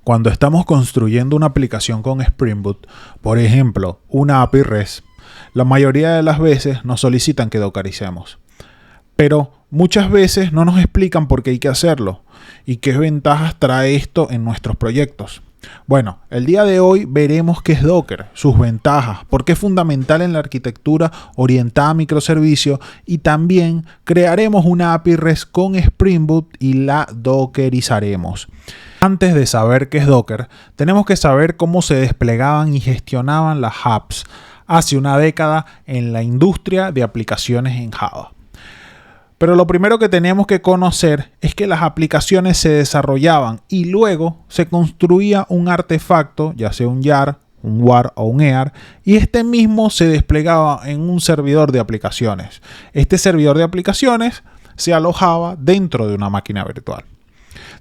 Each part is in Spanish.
Cuando estamos construyendo una aplicación con Spring Boot, por ejemplo, una API REST, la mayoría de las veces nos solicitan que dockericemos. Pero muchas veces no nos explican por qué hay que hacerlo y qué ventajas trae esto en nuestros proyectos. Bueno, el día de hoy veremos qué es Docker, sus ventajas, por qué es fundamental en la arquitectura orientada a microservicios y también crearemos una API REST con Spring Boot y la dockerizaremos. Antes de saber qué es Docker, tenemos que saber cómo se desplegaban y gestionaban las apps hace una década en la industria de aplicaciones en Java. Pero lo primero que tenemos que conocer es que las aplicaciones se desarrollaban y luego se construía un artefacto, ya sea un YAR, un WAR o un EAR, y este mismo se desplegaba en un servidor de aplicaciones. Este servidor de aplicaciones se alojaba dentro de una máquina virtual.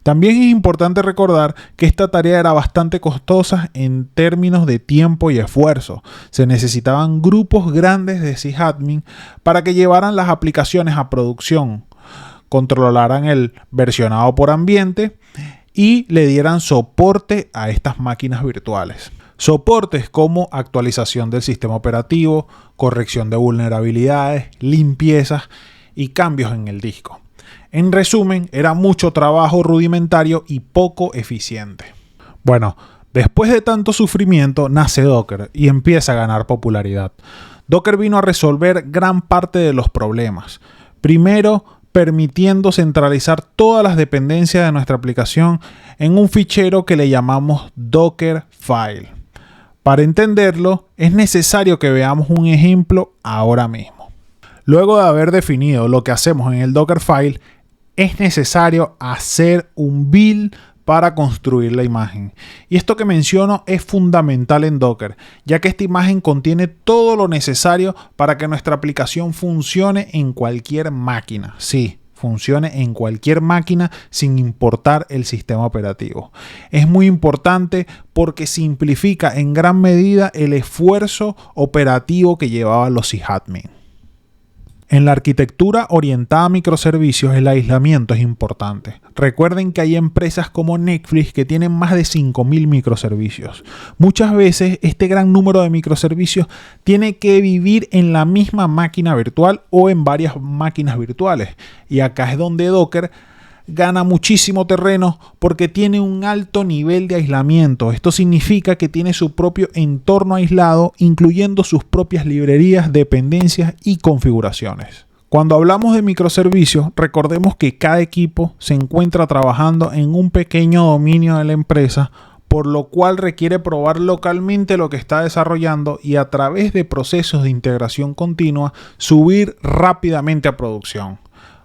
También es importante recordar que esta tarea era bastante costosa en términos de tiempo y esfuerzo. Se necesitaban grupos grandes de sysadmin para que llevaran las aplicaciones a producción, controlaran el versionado por ambiente y le dieran soporte a estas máquinas virtuales. Soportes como actualización del sistema operativo, corrección de vulnerabilidades, limpiezas y cambios en el disco. En resumen, era mucho trabajo rudimentario y poco eficiente. Bueno, después de tanto sufrimiento nace Docker y empieza a ganar popularidad. Docker vino a resolver gran parte de los problemas. Primero, permitiendo centralizar todas las dependencias de nuestra aplicación en un fichero que le llamamos Dockerfile. Para entenderlo, es necesario que veamos un ejemplo ahora mismo. Luego de haber definido lo que hacemos en el Dockerfile, es necesario hacer un build para construir la imagen. Y esto que menciono es fundamental en Docker, ya que esta imagen contiene todo lo necesario para que nuestra aplicación funcione en cualquier máquina. Sí, funcione en cualquier máquina sin importar el sistema operativo. Es muy importante porque simplifica en gran medida el esfuerzo operativo que llevaban los sysadmin. En la arquitectura orientada a microservicios, el aislamiento es importante. Recuerden que hay empresas como Netflix que tienen más de 5.000 microservicios. Muchas veces este gran número de microservicios tiene que vivir en la misma máquina virtual o en varias máquinas virtuales. Y acá es donde Docker gana muchísimo terreno porque tiene un alto nivel de aislamiento. Esto significa que tiene su propio entorno aislado, incluyendo sus propias librerías, dependencias y configuraciones. Cuando hablamos de microservicios, recordemos que cada equipo se encuentra trabajando en un pequeño dominio de la empresa, por lo cual requiere probar localmente lo que está desarrollando y a través de procesos de integración continua subir rápidamente a producción.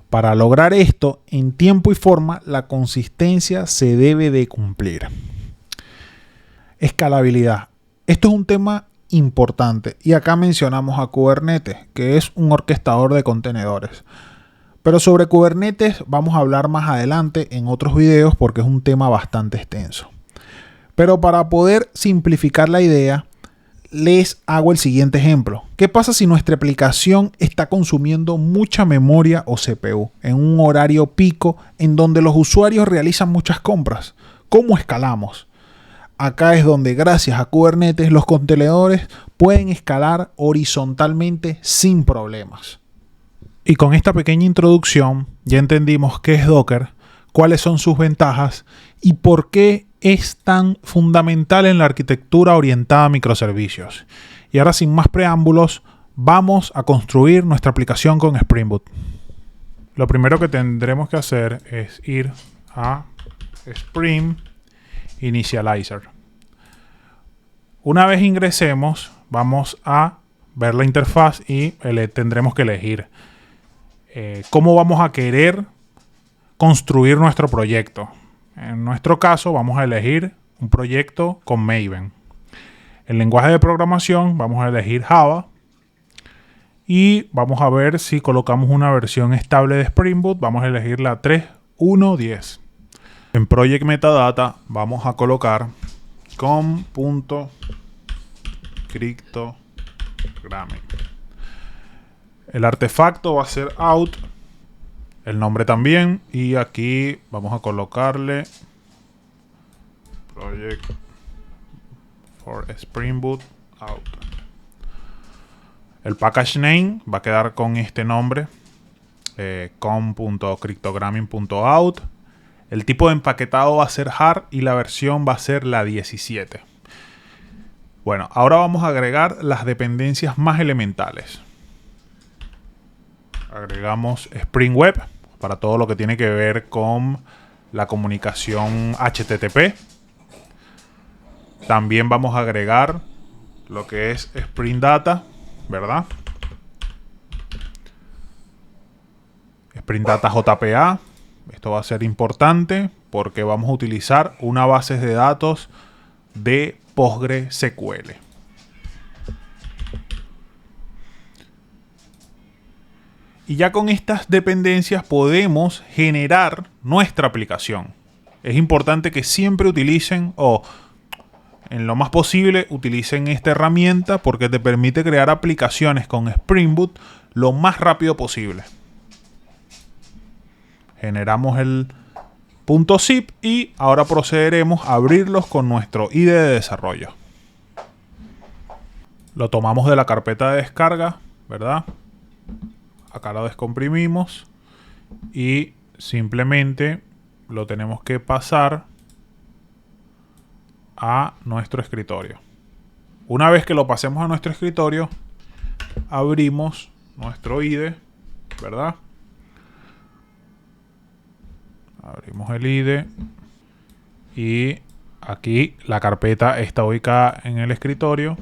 Para lograr esto, en tiempo y forma, la consistencia se debe de cumplir. Escalabilidad. Esto es un tema importante y acá mencionamos a Kubernetes, que es un orquestador de contenedores. Pero sobre Kubernetes vamos a hablar más adelante en otros videos porque es un tema bastante extenso. Pero para poder simplificar la idea, les hago el siguiente ejemplo. ¿Qué pasa si nuestra aplicación está consumiendo mucha memoria o CPU en un horario pico en donde los usuarios realizan muchas compras? ¿Cómo escalamos? Acá es donde gracias a Kubernetes los contenedores pueden escalar horizontalmente sin problemas. Y con esta pequeña introducción ya entendimos qué es Docker, cuáles son sus ventajas y por qué es tan fundamental en la arquitectura orientada a microservicios. Y ahora, sin más preámbulos, vamos a construir nuestra aplicación con Spring Boot. Lo primero que tendremos que hacer es ir a Spring Initializer. Una vez ingresemos, vamos a ver la interfaz y tendremos que elegir cómo vamos a querer construir nuestro proyecto. En nuestro caso vamos a elegir un proyecto con Maven. El lenguaje de programación vamos a elegir Java. Y vamos a ver si colocamos una versión estable de Spring Boot. Vamos a elegir la 3.1.10. En Project Metadata vamos a colocar com.cryptogramming. El artefacto va a ser out. El nombre también. Y aquí vamos a colocarle Project for Spring Boot out. El package name va a quedar con este nombre, com.cryptogramming.out. El tipo de empaquetado va a ser hard y la versión va a ser la 17. Bueno, ahora vamos a agregar las dependencias más elementales. Agregamos Spring Web para todo lo que tiene que ver con la comunicación HTTP. También vamos a agregar lo que es Spring Data, ¿verdad? Spring Data JPA. Esto va a ser importante porque vamos a utilizar una base de datos de PostgreSQL. Y ya con estas dependencias podemos generar nuestra aplicación. Es importante que siempre utilicen en lo más posible utilicen esta herramienta porque te permite crear aplicaciones con Spring Boot lo más rápido posible. Generamos el .zip y ahora procederemos a abrirlos con nuestro IDE de desarrollo. Lo tomamos de la carpeta de descarga, ¿verdad? Acá lo descomprimimos y simplemente lo tenemos que pasar a nuestro escritorio. Una vez que lo pasemos a nuestro escritorio, abrimos nuestro IDE, ¿verdad? Abrimos el IDE y aquí la carpeta está ubicada en el escritorio.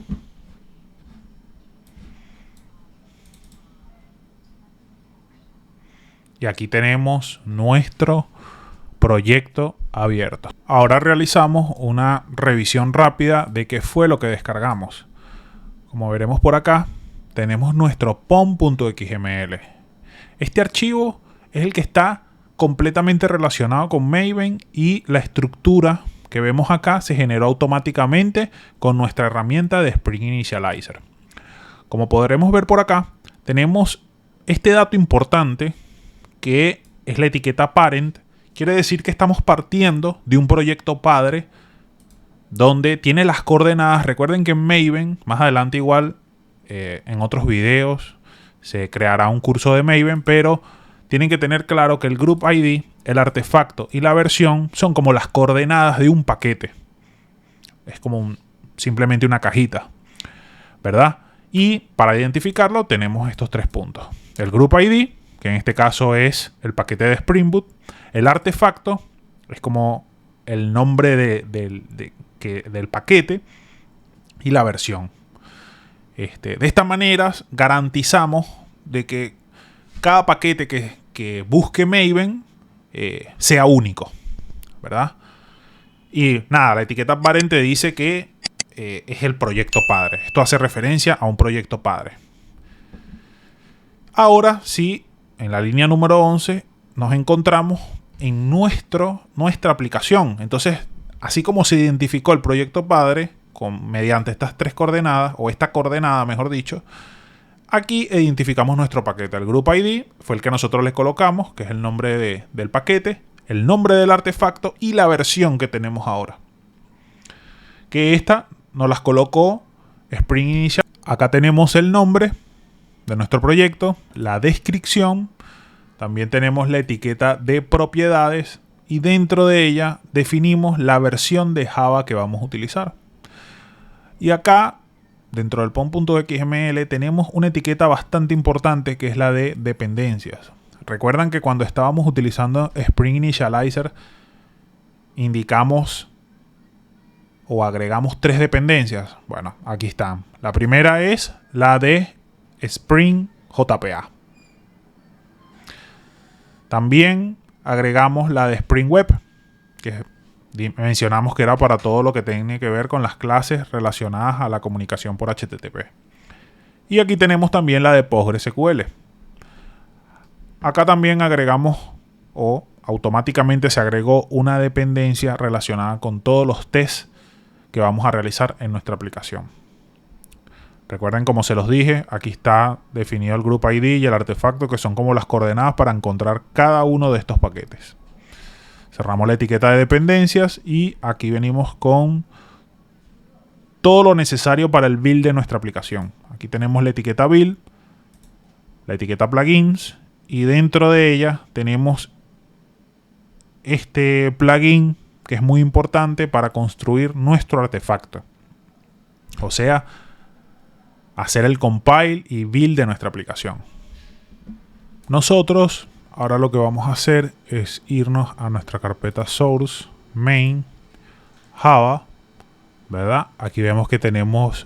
Y aquí tenemos nuestro proyecto abierto. Ahora realizamos una revisión rápida de qué fue lo que descargamos. Como veremos por acá, tenemos nuestro pom.xml. Este archivo es el que está completamente relacionado con Maven y la estructura que vemos acá se generó automáticamente con nuestra herramienta de Spring Initializer. Como podremos ver por acá, tenemos este dato importante que es la etiqueta parent. Quiere decir que estamos partiendo de un proyecto padre donde tiene las coordenadas. Recuerden que en Maven, más adelante igual en otros videos se creará un curso de Maven, pero tienen que tener claro que el group ID, el artefacto y la versión son como las coordenadas de un paquete. Es como simplemente una cajita, ¿verdad? Y para identificarlo tenemos estos tres puntos. El group ID, que en este caso es el paquete de Spring Boot. El artefacto es como el nombre del paquete y la versión. De esta manera garantizamos de que cada paquete que busque Maven sea único, ¿verdad? Y nada, la etiqueta parent dice que es el proyecto padre. Esto hace referencia a un proyecto padre. Ahora sí, en la línea número 11 nos encontramos en nuestra aplicación. Entonces, así como se identificó el proyecto padre mediante estas tres coordenadas, o esta coordenada mejor dicho, aquí identificamos nuestro paquete. El group ID fue el que nosotros le colocamos, que es el nombre del paquete, el nombre del artefacto y la versión que tenemos ahora. Que esta nos las colocó Spring Initial. Acá tenemos el nombre de nuestro proyecto, la descripción, también tenemos la etiqueta de propiedades y dentro de ella definimos la versión de Java que vamos a utilizar. Y acá, dentro del pom.xml, tenemos una etiqueta bastante importante que es la de dependencias. Recuerdan que cuando estábamos utilizando Spring Initializer, indicamos o agregamos tres dependencias. Bueno, aquí están. La primera es la de Spring JPA. También agregamos la de Spring Web, que mencionamos que era para todo lo que tiene que ver con las clases relacionadas a la comunicación por HTTP. Y aquí tenemos también la de PostgreSQL. Acá también agregamos o automáticamente se agregó una dependencia relacionada con todos los tests que vamos a realizar en nuestra aplicación. Recuerden, como se los dije, aquí está definido el group ID y el artefacto, que son como las coordenadas para encontrar cada uno de estos paquetes. Cerramos la etiqueta de dependencias y aquí venimos con todo lo necesario para el build de nuestra aplicación. Aquí tenemos la etiqueta build, la etiqueta plugins y dentro de ella tenemos este plugin que es muy importante para construir nuestro artefacto. O sea, hacer el compile y build de nuestra aplicación. Nosotros ahora lo que vamos a hacer es irnos a nuestra carpeta source, main, Java, ¿verdad? Aquí vemos que tenemos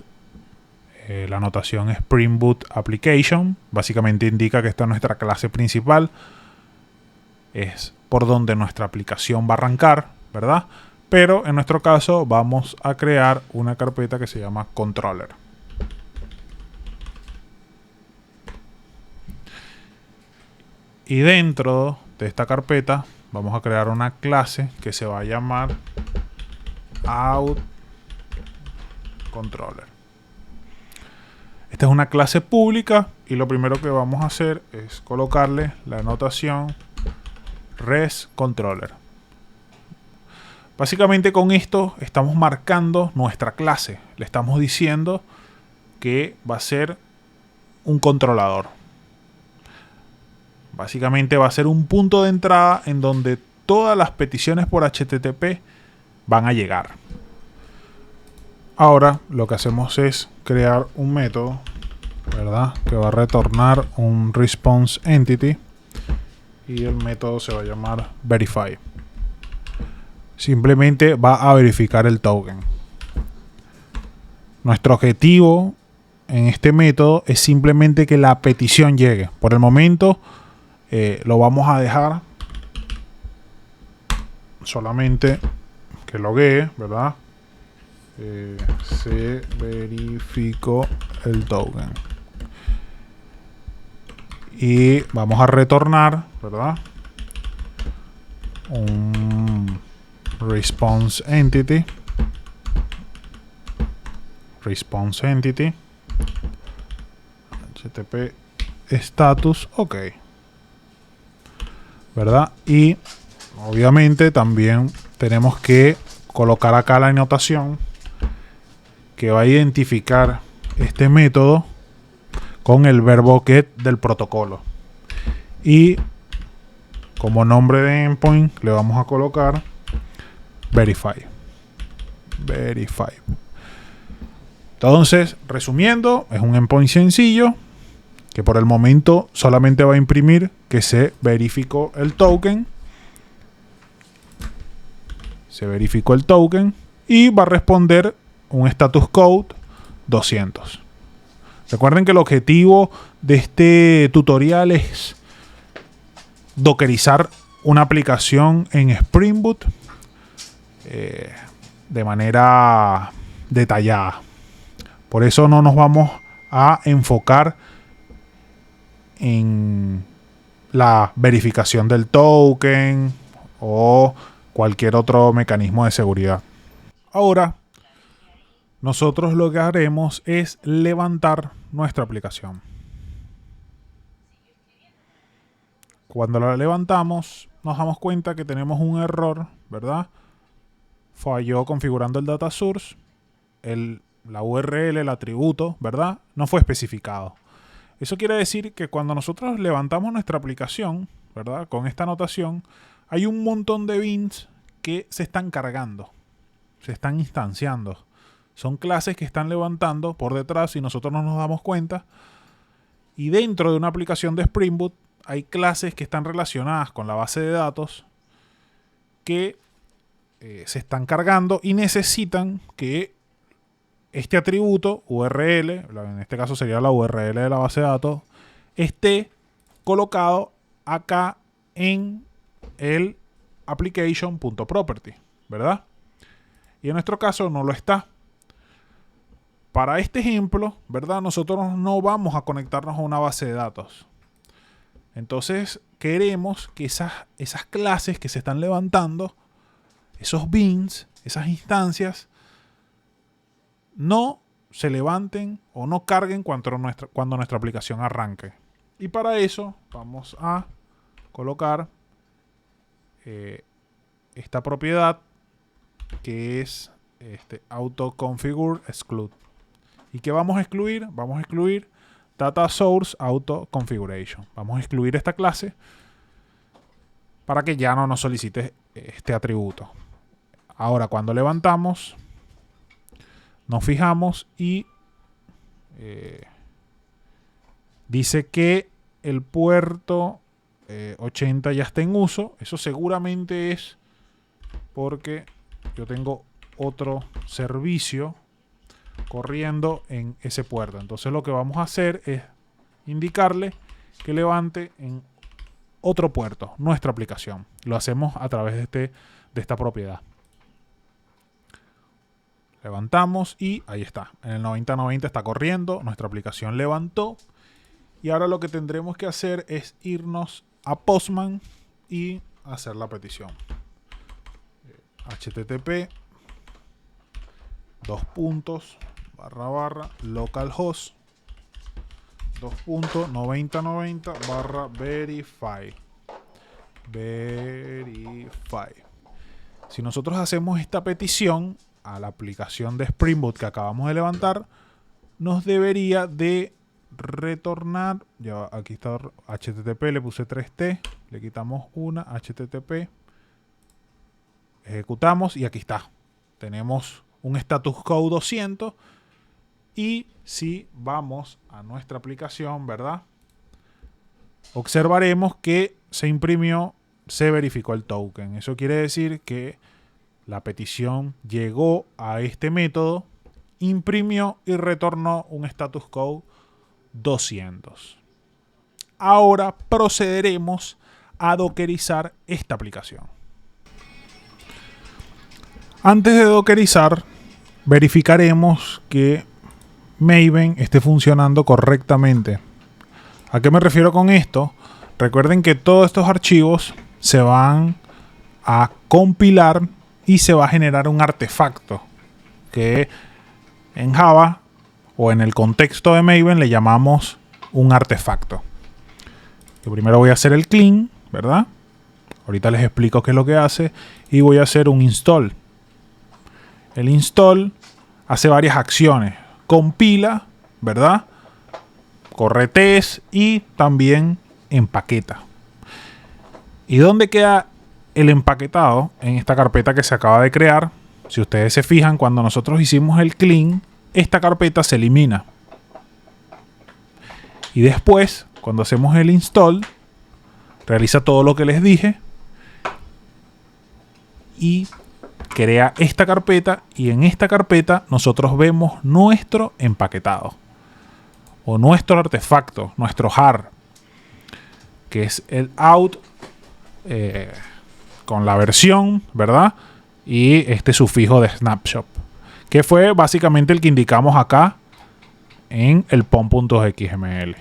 la notación Spring Boot Application. Básicamente indica que esta es nuestra clase principal. Es por donde nuestra aplicación va a arrancar, ¿verdad? Pero en nuestro caso vamos a crear una carpeta que se llama controller. Y dentro de esta carpeta vamos a crear una clase que se va a llamar outController. Esta es una clase pública y lo primero que vamos a hacer es colocarle la notación resController. Básicamente con esto estamos marcando nuestra clase. Le estamos diciendo que va a ser un controlador. Básicamente va a ser un punto de entrada en donde todas las peticiones por HTTP van a llegar. Ahora lo que hacemos es crear un método, ¿verdad? Que va a retornar un response entity y el método se va a llamar verify. Simplemente va a verificar el token. Nuestro objetivo en este método es simplemente que la petición llegue. Por el momento lo vamos a dejar solamente que loguee, ¿verdad? Se verificó el token. Y vamos a retornar, ¿verdad? Un response entity. Response entity. HTTP status. Ok. ¿Verdad? Y obviamente también tenemos que colocar acá la anotación que va a identificar este método con el verbo get del protocolo. Y como nombre de endpoint le vamos a colocar verify. Verify. Entonces, resumiendo, es un endpoint sencillo que por el momento solamente va a imprimir que se verificó el token. Se verificó el token y va a responder un status code 200. Recuerden que el objetivo de este tutorial es dockerizar una aplicación en Spring Boot de manera detallada. Por eso no nos vamos a enfocar en la verificación del token o cualquier otro mecanismo de seguridad. Ahora, nosotros lo que haremos es levantar nuestra aplicación. Cuando la levantamos, nos damos cuenta que tenemos un error, ¿verdad? Falló configurando el data source. La URL, el atributo, ¿verdad? No fue especificado. Eso quiere decir que cuando nosotros levantamos nuestra aplicación, ¿verdad? Con esta anotación, hay un montón de beans que se están cargando, se están instanciando. Son clases que están levantando por detrás y nosotros no nos damos cuenta. Y dentro de una aplicación de Spring Boot hay clases que están relacionadas con la base de datos que se están cargando y necesitan que este atributo URL, en este caso sería la URL de la base de datos, esté colocado acá en el application.property, ¿verdad? Y en nuestro caso no lo está. Para este ejemplo, ¿verdad? Nosotros no vamos a conectarnos a una base de datos. Entonces queremos que esas clases que se están levantando, esos beans, esas instancias, no se levanten o no carguen cuando nuestra aplicación arranque. Y para eso vamos a colocar esta propiedad que es auto configure exclude. ¿Y qué vamos a excluir? Vamos a excluir data source auto configuration. Vamos a excluir esta clase para que ya no nos solicite este atributo. Ahora, cuando levantamos, nos fijamos y dice que el puerto 80 ya está en uso. Eso seguramente es porque yo tengo otro servicio corriendo en ese puerto. Entonces lo que vamos a hacer es indicarle que levante en otro puerto nuestra aplicación. Lo hacemos a través de esta propiedad. Levantamos y ahí está. En el 9090 está corriendo. Nuestra aplicación levantó. Y ahora lo que tendremos que hacer es irnos a Postman y hacer la petición. HTTP //localhost 2.9090/verify. Si nosotros hacemos esta petición a la aplicación de Spring Boot que acabamos de levantar, nos debería de retornar, ya aquí está HTTP, le puse 3T, le quitamos una, HTTP, ejecutamos y aquí está. Tenemos un status code 200 y si vamos a nuestra aplicación, ¿verdad? Observaremos que se imprimió, se verificó el token. Eso quiere decir que la petición llegó a este método, imprimió y retornó un status code 200. Ahora procederemos a dockerizar esta aplicación. Antes de dockerizar, verificaremos que Maven esté funcionando correctamente. ¿A qué me refiero con esto? Recuerden que todos estos archivos se van a compilar y se va a generar un artefacto que en Java o en el contexto de Maven le llamamos un artefacto. Yo primero voy a hacer el clean, ¿verdad? Ahorita les explico qué es lo que hace y voy a hacer un install. El install hace varias acciones. Compila, ¿verdad? Corre test y también empaqueta. ¿Y dónde queda el empaquetado? En esta carpeta que se acaba de crear. Si ustedes se fijan, cuando nosotros hicimos el clean, esta carpeta se elimina. Y después, cuando hacemos el install, realiza todo lo que les dije y crea esta carpeta, y en esta carpeta nosotros vemos nuestro empaquetado o nuestro artefacto, nuestro jar, que es el out con la versión, ¿verdad? Y este sufijo de snapshot, que fue básicamente el que indicamos acá en el pom.xml.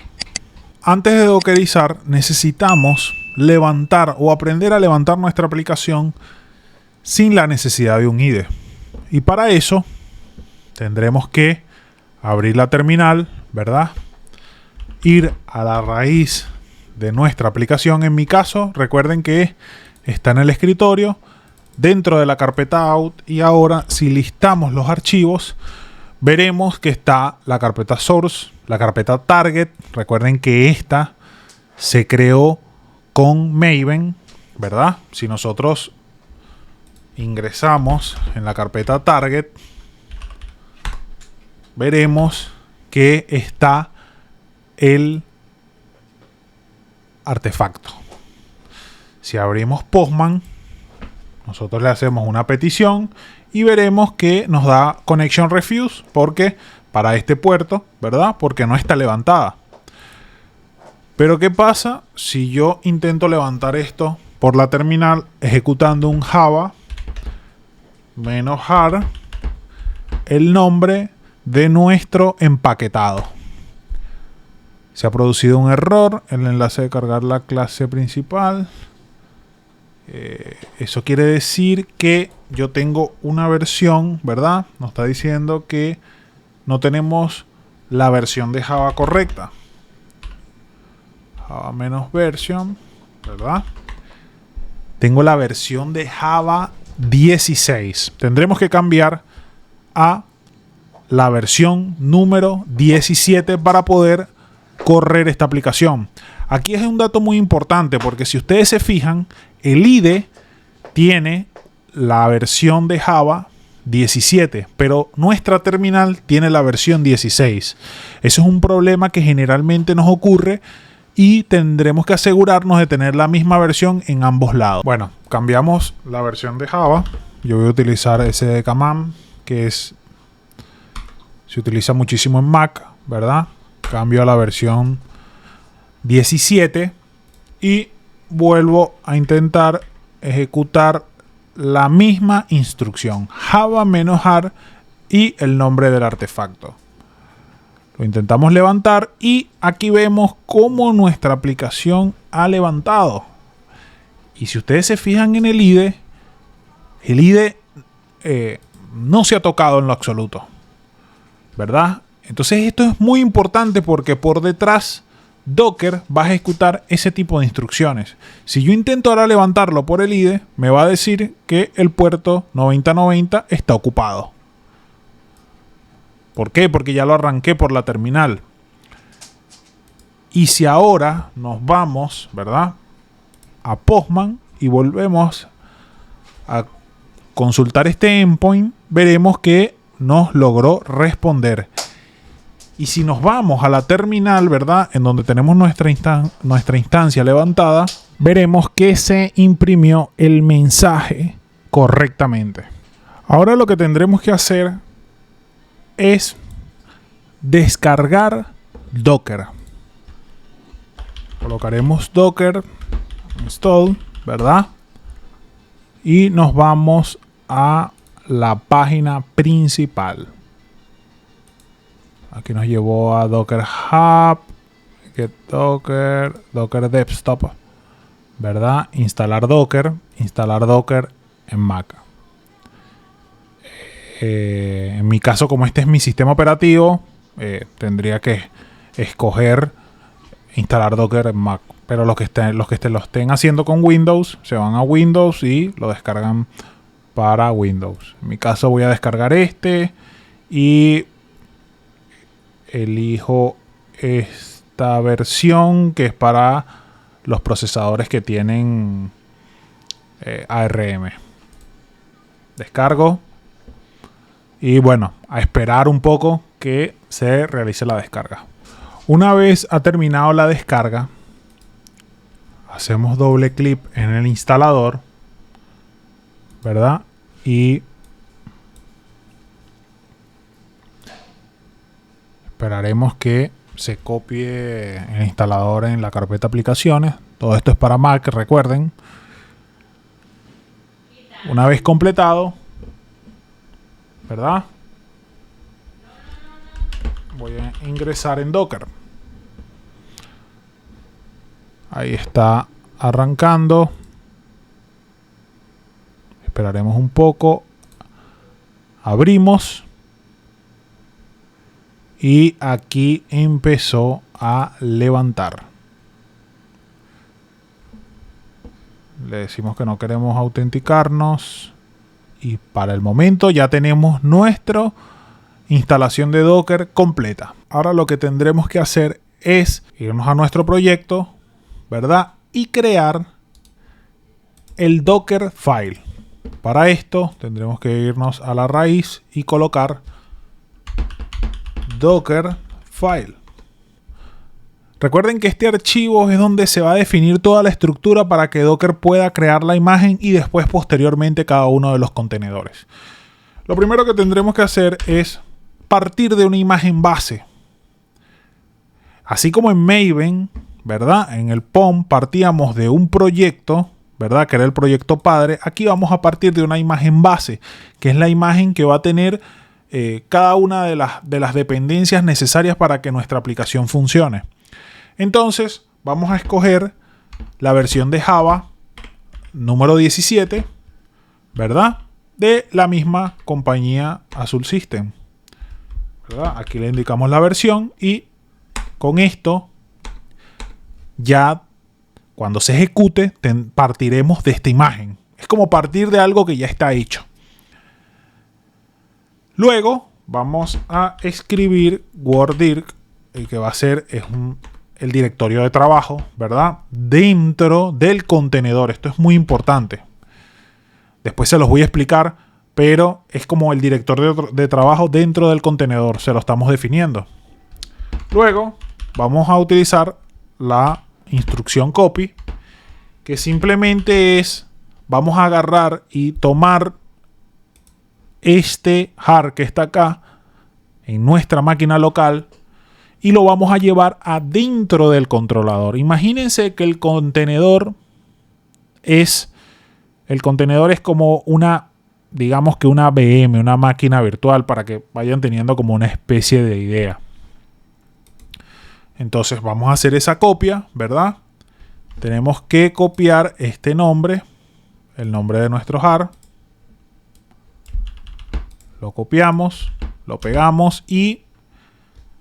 Antes de dockerizar, necesitamos levantar o aprender a levantar nuestra aplicación sin la necesidad de un IDE. Y para eso tendremos que abrir la terminal, ¿verdad? Ir a la raíz de nuestra aplicación. En mi caso, recuerden que está en el escritorio, dentro de la carpeta out. Y ahora, si listamos los archivos, veremos que está la carpeta source, la carpeta target. Recuerden que esta se creó con Maven, ¿verdad? Si nosotros ingresamos en la carpeta target, veremos que está el artefacto. Si abrimos Postman, nosotros le hacemos una petición y veremos que nos da connection refuse porque para este puerto, ¿verdad? Porque no está levantada. Pero ¿qué pasa si yo intento levantar esto por la terminal ejecutando un java -jar el nombre de nuestro empaquetado? Se ha producido un error, el enlace de cargar la clase principal. Eso quiere decir que yo tengo una versión, ¿verdad? Nos está diciendo que no tenemos la versión de Java correcta. Java -version, ¿verdad? tengo la versión de Java 16. Tendremos que cambiar a la versión número 17 para poder correr esta aplicación. Aquí es un dato muy importante porque si ustedes se fijan, el IDE tiene la versión de Java 17, pero nuestra terminal tiene la versión 16. Eso es un problema que generalmente nos ocurre y tendremos que asegurarnos de tener la misma versión en ambos lados. Bueno, cambiamos la versión de Java. Yo voy a utilizar SDKman, que se utiliza muchísimo en Mac, ¿verdad? Cambio a la versión 17 y vuelvo a intentar ejecutar la misma instrucción, java-ar y el nombre del artefacto. Lo intentamos levantar y aquí vemos cómo nuestra aplicación ha levantado. Y si ustedes se fijan en el IDE no se ha tocado en lo absoluto, ¿verdad? Entonces esto es muy importante porque por detrás Docker va a ejecutar ese tipo de instrucciones. Si yo intento ahora levantarlo por el IDE, me va a decir que el puerto 9090 está ocupado. ¿Por qué? Porque ya lo arranqué por la terminal. Y si ahora nos vamos, ¿verdad?, a Postman y volvemos a consultar este endpoint, veremos que nos logró responder. Y si nos vamos a la terminal, ¿verdad?, en donde tenemos nuestra instancia levantada, veremos que se imprimió el mensaje correctamente. Ahora lo que tendremos que hacer es descargar Docker. Colocaremos Docker install, ¿verdad? Y nos vamos a la página principal. Aquí nos llevó a Docker Hub, Get Docker, Docker Desktop, ¿verdad? Instalar Docker en Mac. En mi caso, como este es mi sistema operativo, tendría que escoger instalar Docker en Mac. Pero los que lo estén haciendo con Windows, se van a Windows y lo descargan para Windows. En mi caso voy a descargar este y elijo esta versión que es para los procesadores que tienen ARM. Descargo y bueno, a esperar un poco que se realice la descarga. Una vez ha terminado la descarga, hacemos doble clic en el instalador, ¿verdad? Y esperaremos que se copie el instalador en la carpeta aplicaciones. Todo esto es para Mac, recuerden. Una vez completado, ¿verdad?, voy a ingresar en Docker. Ahí está arrancando. Esperaremos un poco. Abrimos. Y aquí empezó a levantar. Le decimos que no queremos autenticarnos. Y para el momento ya tenemos nuestra instalación de Docker completa. Ahora lo que tendremos que hacer es irnos a nuestro proyecto, ¿verdad?, y crear el Docker file. Para esto tendremos que irnos a la raíz y colocar Docker file. Recuerden que este archivo es donde se va a definir toda la estructura para que Docker pueda crear la imagen y después posteriormente cada uno de los contenedores. Lo primero que tendremos que hacer es partir de una imagen base. Así como en Maven, ¿verdad?, en el POM partíamos de un proyecto, ¿verdad?, que era el proyecto padre. Aquí vamos a partir de una imagen base, que es la imagen que va a tener cada una de las dependencias necesarias para que nuestra aplicación funcione. Entonces vamos a escoger la versión de Java número 17, ¿verdad?, de la misma compañía Azul System, ¿verdad? Aquí le indicamos la versión y con esto ya Cuando se ejecute, partiremos de esta imagen. Es como partir de algo que ya está hecho. Luego vamos a escribir worddirk, el que va a ser el directorio de trabajo, ¿verdad? Dentro del contenedor. Esto es muy importante. Después se los voy a explicar, pero es como el directorio de trabajo dentro del contenedor. Se lo estamos definiendo. Luego vamos a utilizar la instrucción copy, que simplemente es, vamos a agarrar y tomar este jar que está acá en nuestra máquina local y lo vamos a llevar adentro del controlador. Imagínense que el contenedor es como una, digamos que una VM, una máquina virtual, para que vayan teniendo como una especie de idea. Entonces vamos a hacer esa copia, ¿verdad? Tenemos que copiar este nombre, el nombre de nuestro jar. Lo copiamos, lo pegamos y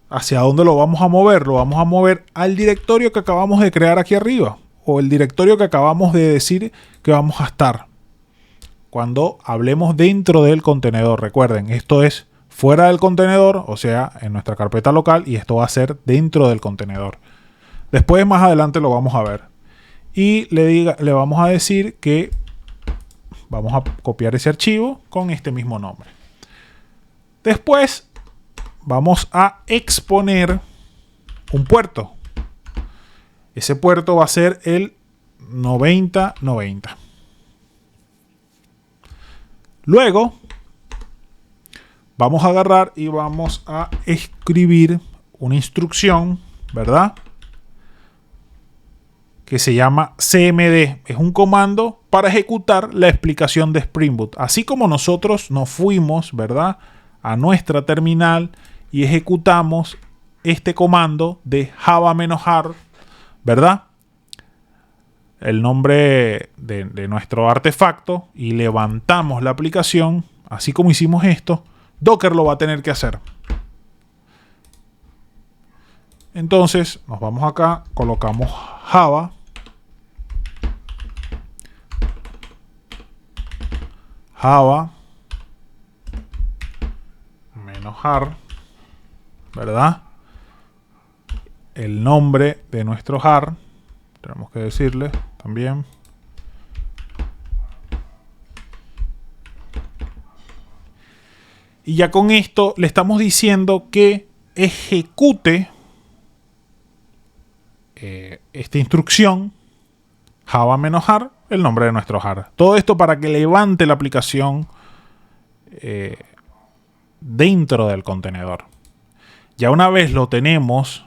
¿hacia dónde lo vamos a mover? Lo vamos a mover al directorio que acabamos de crear aquí arriba, o el directorio que acabamos de decir que vamos a estar cuando hablemos dentro del contenedor. Recuerden, esto es fuera del contenedor, o sea, en nuestra carpeta local, y esto va a ser dentro del contenedor. Después, más adelante, lo vamos a ver. Y le vamos a decir que vamos a copiar ese archivo con este mismo nombre. Después vamos a exponer un puerto. Ese puerto va a ser el 9090. Luego vamos a agarrar y vamos a escribir una instrucción, ¿verdad? Que se llama cmd. Es un comando para ejecutar la explicación de Spring Boot. Así como nosotros nos fuimos, ¿verdad?, a nuestra terminal y ejecutamos este comando de java-jar, ¿verdad? El nombre de nuestro artefacto, y levantamos la aplicación. Así como hicimos esto, Docker lo va a tener que hacer. Entonces nos vamos acá, colocamos Java, -jar, ¿verdad? El nombre de nuestro jar, tenemos que decirle también. Y ya con esto le estamos diciendo que ejecute esta instrucción java-jar, el nombre de nuestro jar. Todo esto para que levante la aplicación dentro del contenedor. Ya una vez lo tenemos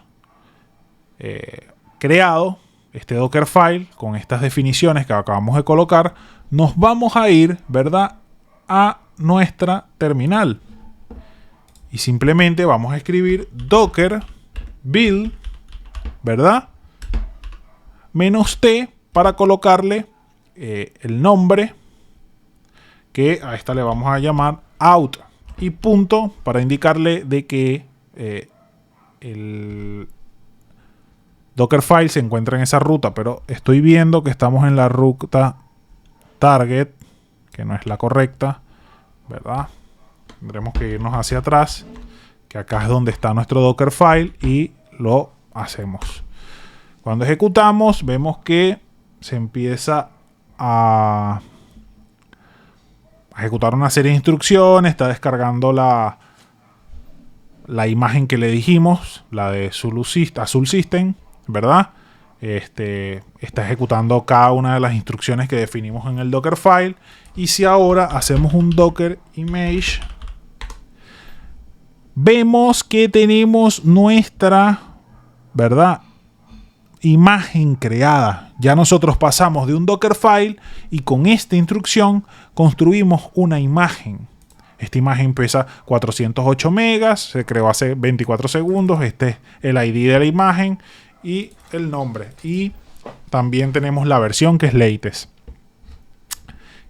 creado, este Dockerfile con estas definiciones que acabamos de colocar, nos vamos a ir, ¿verdad?, a nuestra terminal. Y simplemente vamos a escribir docker build, ¿verdad?, -t para colocarle el nombre, que a esta le vamos a llamar out, y punto para indicarle de que el Dockerfile se encuentra en esa ruta, pero estoy viendo que estamos en la ruta target, que no es la correcta, ¿verdad? Tendremos que irnos hacia atrás, que acá es donde está nuestro Dockerfile, y lo hacemos. Cuando ejecutamos, vemos que se empieza a ejecutar una serie de instrucciones. Está descargando la imagen que le dijimos, la de Azul System, ¿verdad? Está ejecutando cada una de las instrucciones que definimos en el Dockerfile. Y si ahora hacemos un docker image, vemos que tenemos nuestra, ¿verdad?, imagen creada. Ya nosotros pasamos de un Dockerfile y con esta instrucción construimos una imagen. Esta imagen pesa 408 megas, se creó hace 24 segundos. Este es el ID de la imagen y el nombre. Y también tenemos la versión, que es latest.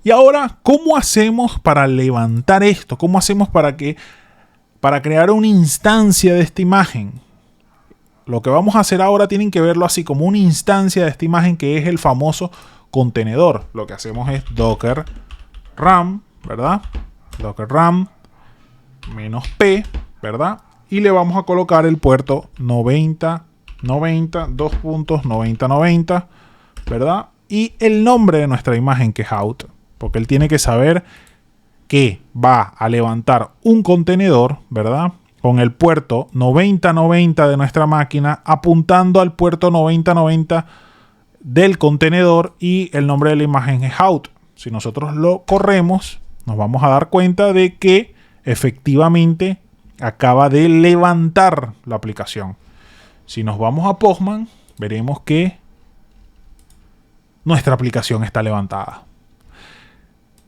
Y ahora, ¿cómo hacemos para levantar esto? ¿Cómo hacemos para crear una instancia de esta imagen? lo que vamos a hacer ahora tienen que verlo así como una instancia de esta imagen que es el famoso contenedor. Lo que hacemos es docker ram, ¿verdad? Docker ram -p, ¿verdad? Y le vamos a colocar el puerto 9090, 2.9090, ¿verdad? Y el nombre de nuestra imagen, que es out, porque él tiene que saber que va a levantar un contenedor, ¿verdad? Con el puerto 9090 de nuestra máquina apuntando al puerto 9090 del contenedor, y el nombre de la imagen es out. Si nosotros lo corremos, nos vamos a dar cuenta de que efectivamente acaba de levantar la aplicación. Si nos vamos a Postman, veremos que nuestra aplicación está levantada.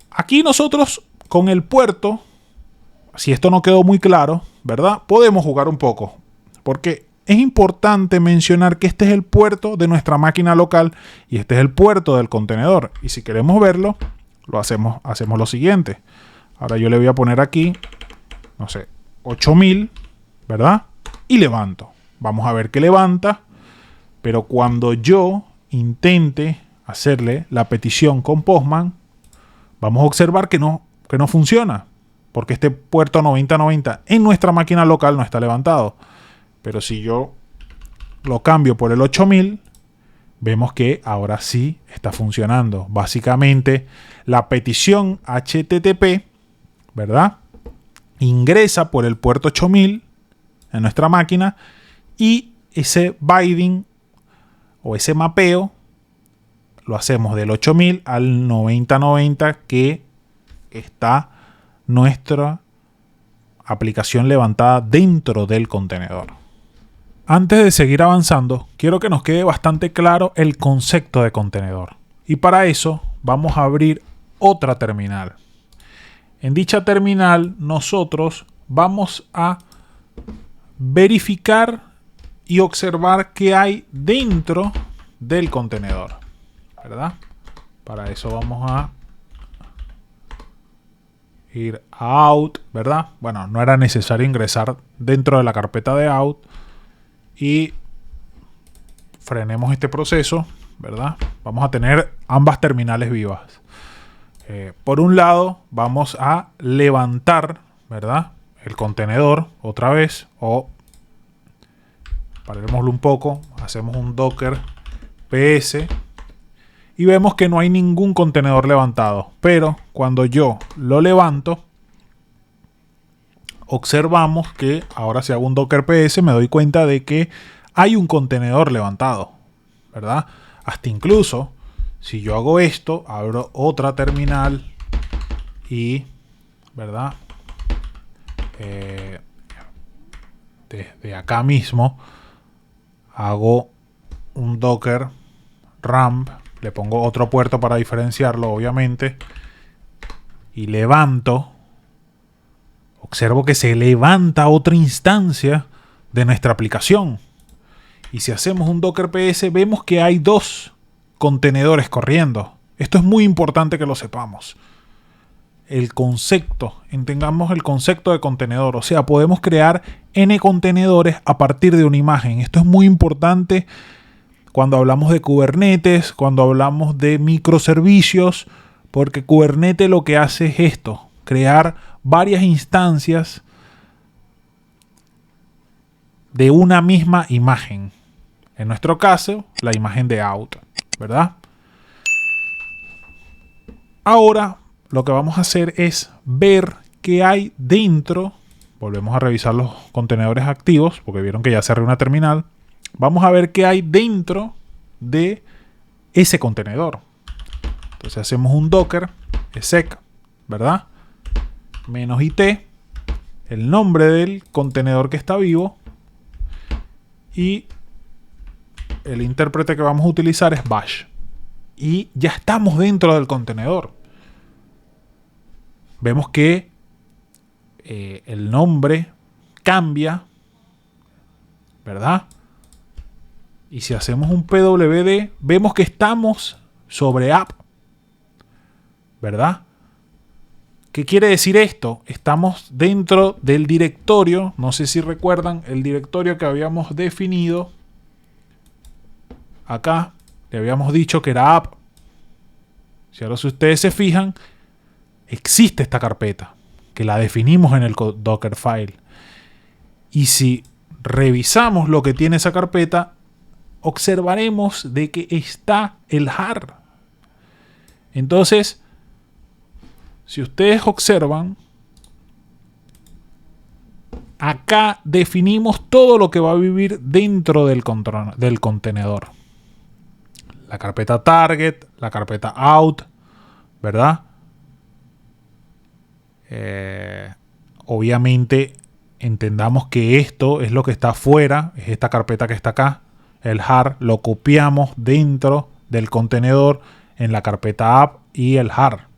Aquí nosotros con el puerto, si esto no quedó muy claro, ¿verdad? Podemos jugar un poco, porque es importante mencionar que este es el puerto de nuestra máquina local y este es el puerto del contenedor. Y si queremos verlo, hacemos lo siguiente. Ahora yo le voy a poner aquí, no sé, 8000, ¿verdad? Y levanto. Vamos a ver que levanta, pero cuando yo intente hacerle la petición con Postman, vamos a observar que no funciona, porque este puerto 9090 en nuestra máquina local no está levantado. Pero si yo lo cambio por el 8000, vemos que ahora sí está funcionando. Básicamente, la petición HTTP, ¿verdad?, ingresa por el puerto 8000 en nuestra máquina, y ese binding o ese mapeo lo hacemos del 8000 al 9090 que está nuestra aplicación levantada dentro del contenedor. Antes de seguir avanzando, quiero que nos quede bastante claro el concepto de contenedor. Y para eso vamos a abrir otra terminal. En dicha terminal nosotros vamos a verificar y observar qué hay dentro del contenedor, ¿verdad? Para eso vamos a ir a out, ¿verdad? Bueno, no era necesario ingresar dentro de la carpeta de out, y frenemos este proceso, ¿verdad? Vamos a tener ambas terminales vivas. Por un lado vamos a levantar, ¿verdad?, el contenedor otra vez, o parémoslo un poco, hacemos un docker ps y vemos que no hay ningún contenedor levantado. Pero cuando yo lo levanto, observamos que ahora, si hago un docker ps, me doy cuenta de que hay un contenedor levantado, ¿verdad? Hasta incluso si yo hago esto, abro otra terminal y, ¿verdad?, desde acá mismo hago un docker ramp, le pongo otro puerto para diferenciarlo, obviamente, y levanto. Observo que se levanta otra instancia de nuestra aplicación. Y si hacemos un docker ps, vemos que hay dos contenedores corriendo. Esto es muy importante que lo sepamos. El concepto, entendamos el concepto de contenedor. O sea, podemos crear n contenedores a partir de una imagen. Esto es muy importante cuando hablamos de Kubernetes, cuando hablamos de microservicios, porque Kubernetes lo que hace es esto: crear varias instancias de una misma imagen. En nuestro caso, la imagen de out, ¿verdad? Ahora lo que vamos a hacer es ver qué hay dentro. Volvemos a revisar los contenedores activos, porque vieron que ya cerré una terminal. Vamos a ver qué hay dentro de ese contenedor. Entonces hacemos un docker exec, ¿verdad?, -it, el nombre del contenedor que está vivo, y el intérprete que vamos a utilizar es bash. Y ya estamos dentro del contenedor. Vemos que el nombre cambia, ¿verdad? Y si hacemos un pwd, vemos que estamos sobre app, ¿verdad? ¿Qué quiere decir esto? Estamos dentro del directorio, no sé si recuerdan, el directorio que habíamos definido. Acá le habíamos dicho que era app. Si ahora si ustedes se fijan, existe esta carpeta, que la definimos en el Dockerfile. Y si revisamos lo que tiene esa carpeta, observaremos de que está el jar. Entonces, si ustedes observan, acá definimos todo lo que va a vivir dentro del contenedor. La carpeta target, la carpeta out, ¿verdad? Obviamente entendamos que esto es lo que está afuera, es esta carpeta que está acá. El jar lo copiamos dentro del contenedor en la carpeta app y el jar,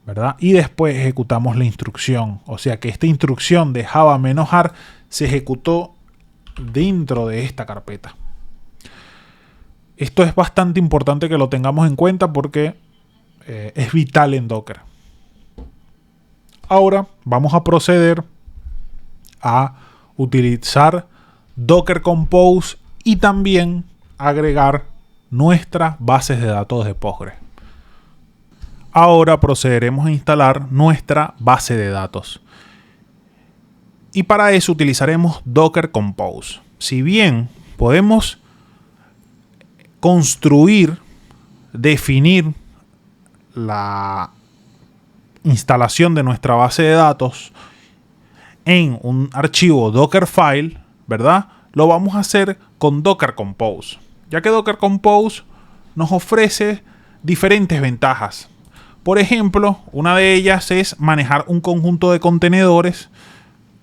¿verdad? Y después ejecutamos la instrucción. O sea que esta instrucción de java-jar se ejecutó dentro de esta carpeta. Esto es bastante importante que lo tengamos en cuenta porque es vital en Docker. Ahora vamos a proceder a utilizar Docker Compose y también agregar nuestras bases de datos de Postgres. Ahora procederemos a instalar nuestra base de datos. Y para eso utilizaremos Docker Compose. Si bien podemos construir, definir la instalación de nuestra base de datos en un archivo Dockerfile, ¿verdad? Lo vamos a hacer con Docker Compose, ya que Docker Compose nos ofrece diferentes ventajas. Por ejemplo, una de ellas es manejar un conjunto de contenedores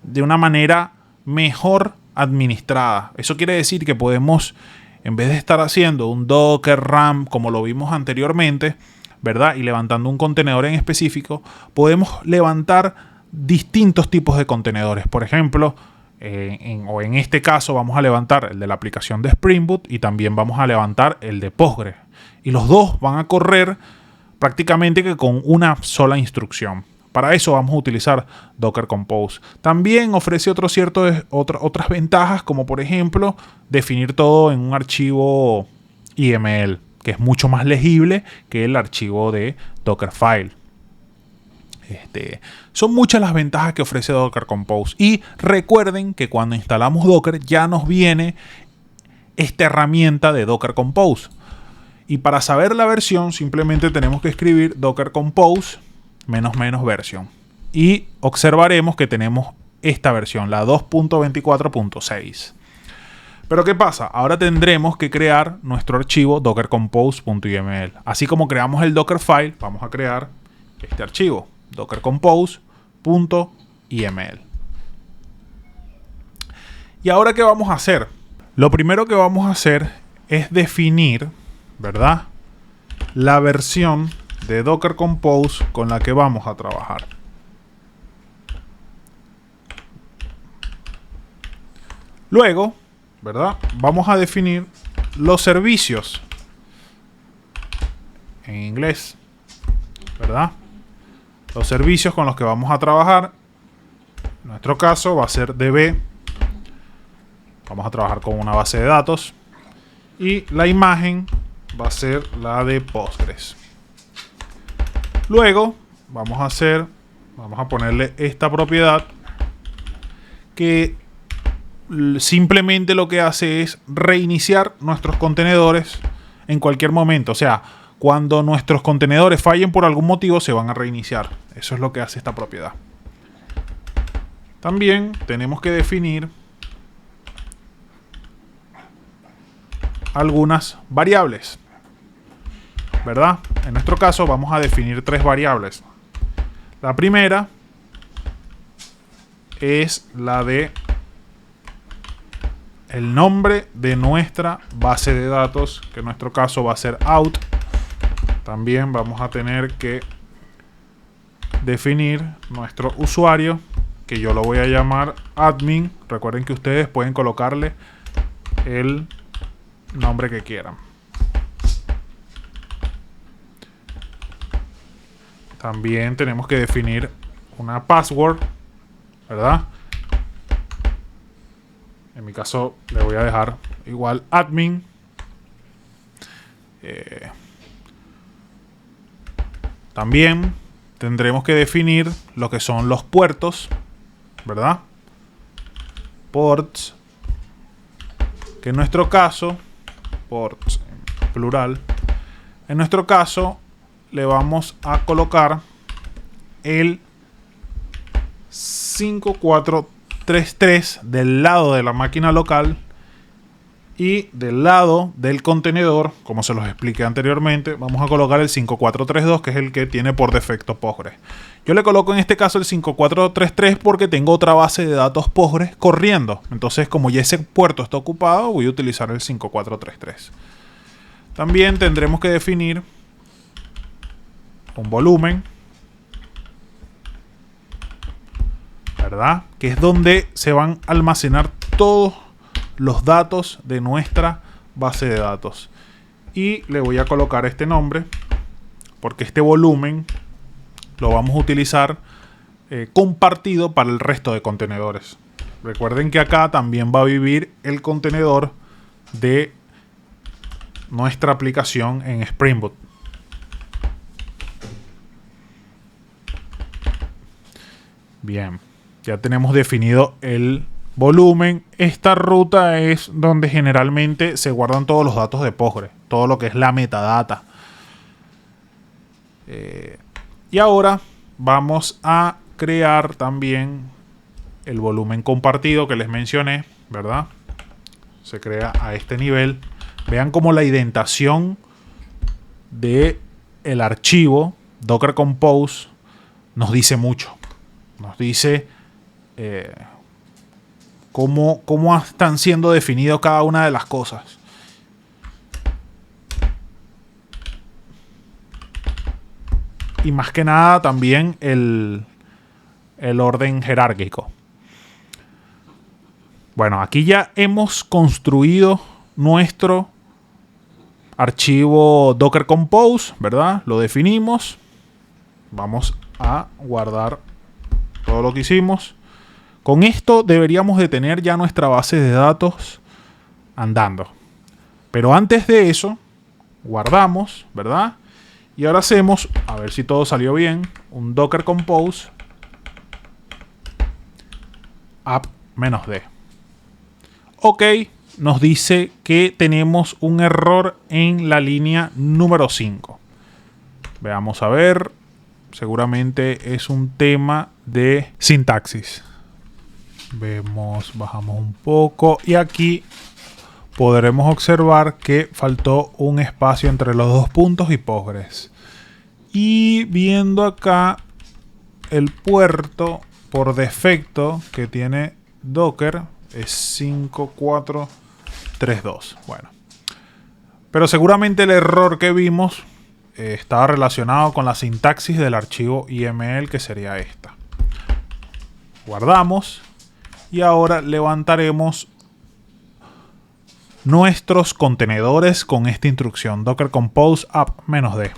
de una manera mejor administrada. Eso quiere decir que podemos, en vez de estar haciendo un Docker RAM como lo vimos anteriormente, ¿verdad? Y levantando un contenedor en específico, podemos levantar distintos tipos de contenedores. Por ejemplo, en este caso vamos a levantar el de la aplicación de Spring Boot y también vamos a levantar el de Postgres. Y los dos van a correr prácticamente que con una sola instrucción. Para eso vamos a utilizar Docker Compose. También ofrece otras ventajas, como por ejemplo definir todo en un archivo YML, que es mucho más legible que el archivo de Dockerfile. Son muchas las ventajas que ofrece Docker Compose. Y recuerden que cuando instalamos Docker ya nos viene esta herramienta de Docker Compose. Y para saber la versión simplemente tenemos que escribir Docker Compose --version. Y observaremos que tenemos esta versión, la 2.24.6. Pero ¿qué pasa? Ahora tendremos que crear nuestro archivo dockercompose.yml. Así como creamos el Dockerfile, vamos a crear este archivo, dockercompose.yml. ¿Y ahora qué vamos a hacer? Lo primero que vamos a hacer es definir, ¿verdad?, la versión de Docker Compose con la que vamos a trabajar. Luego, ¿verdad?, vamos a definir los servicios en inglés, ¿verdad? Los servicios con los que vamos a trabajar. En nuestro caso va a ser DB. Vamos a trabajar con una base de datos. Y la imagen va a ser la de Postgres. Luego vamos a ponerle esta propiedad que simplemente lo que hace es reiniciar nuestros contenedores en cualquier momento. O sea, cuando nuestros contenedores fallen por algún motivo, se van a reiniciar. Eso es lo que hace esta propiedad. También tenemos que definir algunas variables, ¿verdad? En nuestro caso vamos a definir 3 variables. La primera es la de el nombre de nuestra base de datos, que en nuestro caso va a ser out. También vamos a tener que definir nuestro usuario, que yo lo voy a llamar admin. Recuerden que ustedes pueden colocarle el nombre que quieran. También tenemos que definir una password, ¿verdad? En mi caso le voy a dejar igual admin. También tendremos que definir lo que son los puertos, ¿verdad? Ports, que en nuestro caso, ports en plural, en nuestro caso le vamos a colocar el 5433 del lado de la máquina local y del lado del contenedor, como se los expliqué anteriormente, vamos a colocar el 5432, que es el que tiene por defecto Postgres. Yo le coloco en este caso el 5433 porque tengo otra base de datos Postgres corriendo. Entonces, como ya ese puerto está ocupado, voy a utilizar el 5433. También tendremos que definir un volumen, ¿verdad? Que es donde se van a almacenar todos los datos de nuestra base de datos. Y le voy a colocar este nombre porque este volumen lo vamos a utilizar compartido para el resto de contenedores. Recuerden que acá también va a vivir el contenedor de nuestra aplicación en Spring Boot. Bien, ya tenemos definido el volumen. Esta ruta es donde generalmente se guardan todos los datos de Postgres, todo lo que es la metadata. Y ahora vamos a crear también el volumen compartido que les mencioné, ¿verdad? Se crea a este nivel. Vean cómo la indentación de el archivo Docker Compose nos dice mucho. Nos dice cómo están siendo definidas cada una de las cosas. Y más que nada también el orden jerárquico. Bueno, aquí ya hemos construido nuestro archivo Docker Compose, ¿verdad? Lo definimos. Vamos a guardar todo lo que hicimos. Con esto deberíamos de tener ya nuestra base de datos andando. Pero antes de eso, guardamos, ¿verdad? Y ahora hacemos, a ver si todo salió bien, un Docker Compose app-d. Ok, nos dice que tenemos un error en la línea número 5. Veamos a ver. Seguramente es un tema de sintaxis. Vemos, bajamos un poco y aquí podremos observar que faltó un espacio entre los dos puntos y Postgres. Y viendo acá el puerto por defecto que tiene Docker es 5432. Bueno, pero seguramente el error que vimos estaba relacionado con la sintaxis del archivo YML, que sería esta. Guardamos y ahora levantaremos nuestros contenedores con esta instrucción Docker Compose app-d.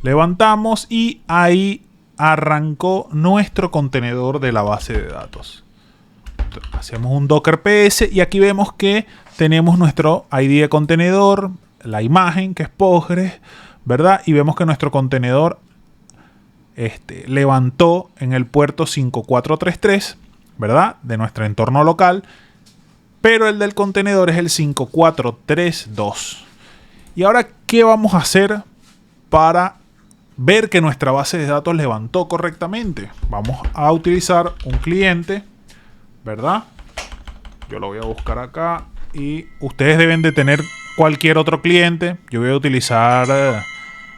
Levantamos y ahí arrancó nuestro contenedor de la base de datos. Hacemos un Docker PS y aquí vemos que tenemos nuestro ID de contenedor, la imagen que es Postgres, ¿verdad? Y vemos que nuestro contenedor levantó en el puerto 5433, ¿verdad? De nuestro entorno local. Pero el del contenedor es el 5432. Y ahora, ¿qué vamos a hacer para ver que nuestra base de datos levantó correctamente? Vamos a utilizar un cliente, ¿verdad? Yo lo voy a buscar acá. Y ustedes deben de tener cualquier otro cliente. Yo voy a utilizar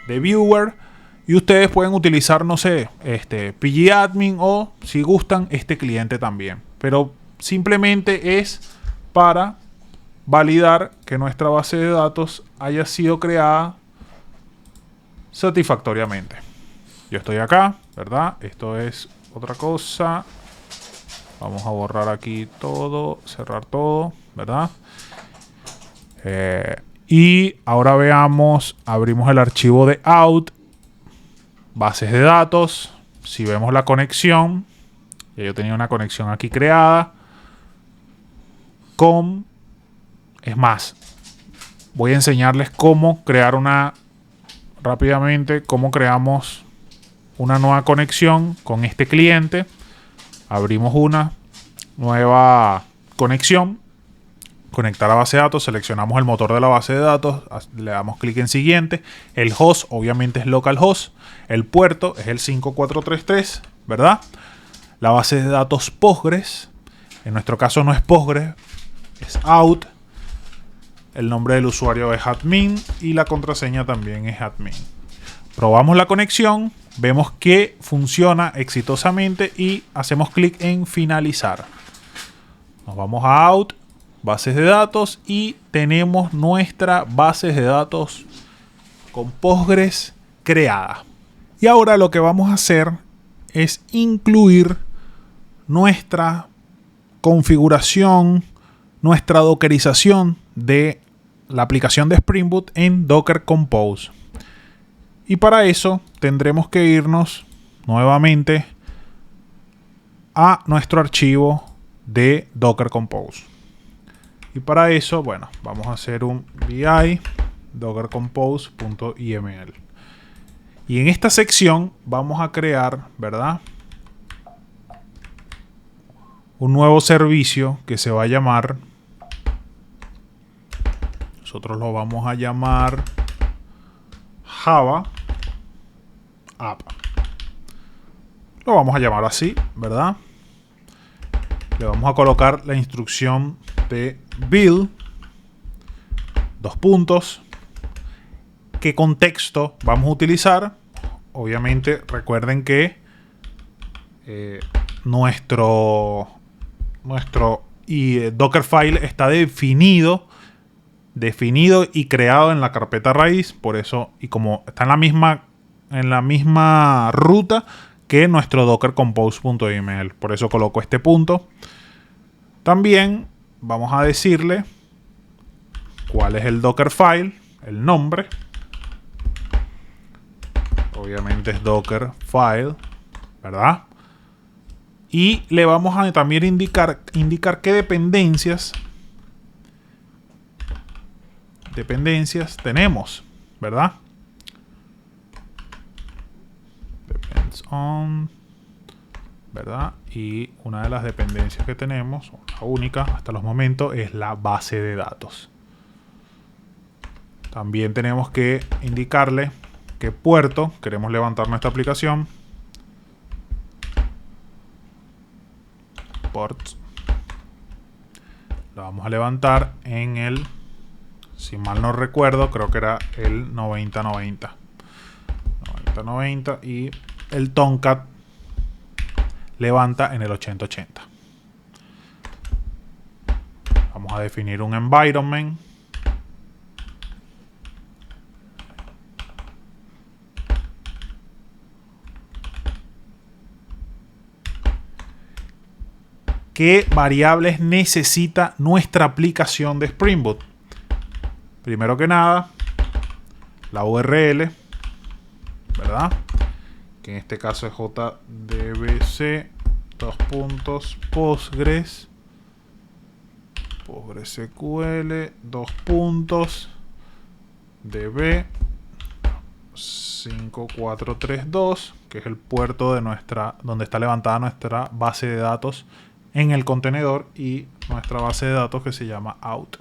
The Viewer. Y ustedes pueden utilizar, no sé, pgadmin o, si gustan, este cliente también. Pero simplemente es para validar que nuestra base de datos haya sido creada satisfactoriamente. Yo estoy acá, ¿verdad? Esto es otra cosa. Vamos a borrar aquí todo, cerrar todo, ¿verdad? Y ahora veamos, abrimos el archivo de out. bases de datos. Si vemos la conexión, ya yo tenía una conexión aquí creada con... Es más, voy a enseñarles cómo crear rápidamente, cómo creamos una nueva conexión con este cliente. Abrimos una nueva conexión, conectar a base de datos, seleccionamos el motor de la base de datos, le damos clic en siguiente. El host obviamente es localhost, el puerto es el 5433, ¿verdad? La base de datos Postgres, en nuestro caso no es Postgres, es out. El nombre del usuario es admin y la contraseña también es admin. Probamos la conexión, vemos que funciona exitosamente y hacemos clic en finalizar. Nos vamos a out, bases de datos, y tenemos nuestra base de datos con Postgres creada. Y ahora lo que vamos a hacer es incluir nuestra configuración, nuestra dockerización de la aplicación de Spring Boot en Docker Compose. Y para eso tendremos que irnos nuevamente a nuestro archivo de Docker Compose. Y para eso, bueno, vamos a hacer un vi dockercompose.yml. Y en esta sección vamos a crear, ¿verdad?, un nuevo servicio que se va a llamar, nosotros lo vamos a llamar Java App. Lo vamos a llamar así, ¿verdad? Le vamos a colocar la instrucción de build, dos puntos. ¿Qué contexto vamos a utilizar? Obviamente recuerden que nuestro Dockerfile está definido y creado en la carpeta raíz, por eso, y como está en la misma ruta que nuestro dockercompose.yml, por eso coloco este punto. También vamos a decirle cuál es el Dockerfile, el nombre. Obviamente es Dockerfile, ¿verdad? Y le vamos a también indicar qué dependencias tenemos, ¿verdad? Depends on, ¿verdad? Y una de las dependencias que tenemos, la única hasta los momentos, es la base de datos. También tenemos que indicarle qué puerto queremos levantar nuestra aplicación. Ports. Lo vamos a levantar en el, si mal no recuerdo, creo que era el 9090. 9090, y el Tomcat levanta en el 8080. Vamos a definir un environment. ¿Qué variables necesita nuestra aplicación de Spring Boot? Primero que nada, la URL, ¿verdad? Que en este caso es JDBC Postgres SQL DB 5432, que es el puerto de donde está levantada nuestra base de datos en el contenedor, y nuestra base de datos que se llama out.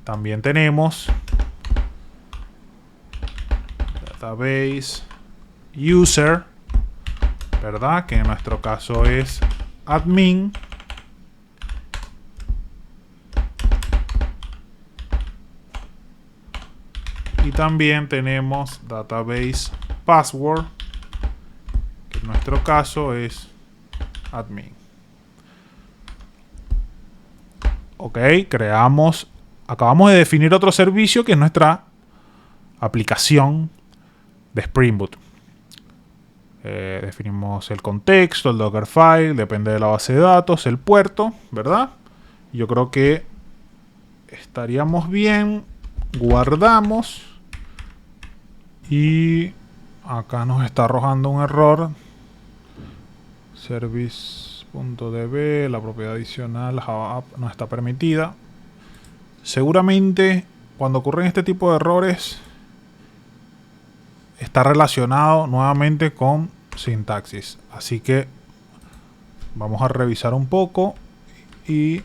También tenemos database user, ¿verdad? Que en nuestro caso es admin. Y también tenemos database password, que en nuestro caso es admin. Ok, acabamos de definir otro servicio que es nuestra aplicación de Spring Boot. Definimos el contexto, el Dockerfile, depende de la base de datos, el puerto, ¿verdad? Yo creo que estaríamos bien. Guardamos y Acá nos está arrojando un error. Service.db, la propiedad adicional Java App no está permitida. Seguramente cuando ocurren este tipo de errores está relacionado nuevamente con sintaxis. Así que vamos a revisar un poco y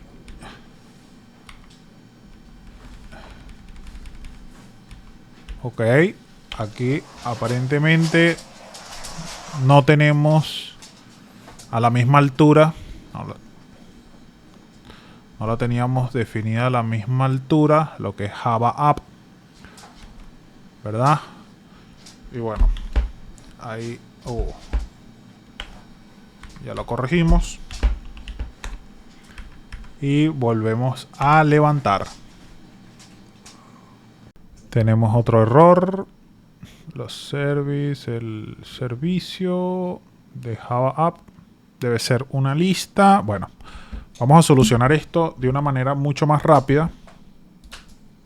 ok, aquí aparentemente no tenemos a la misma altura, no la teníamos definida a la misma altura, lo que es Java App, ¿verdad? Y bueno, ahí ya lo corregimos y volvemos a levantar. Tenemos otro error. Los service, el servicio de Java App debe ser una lista. Bueno, vamos a solucionar esto de una manera mucho más rápida,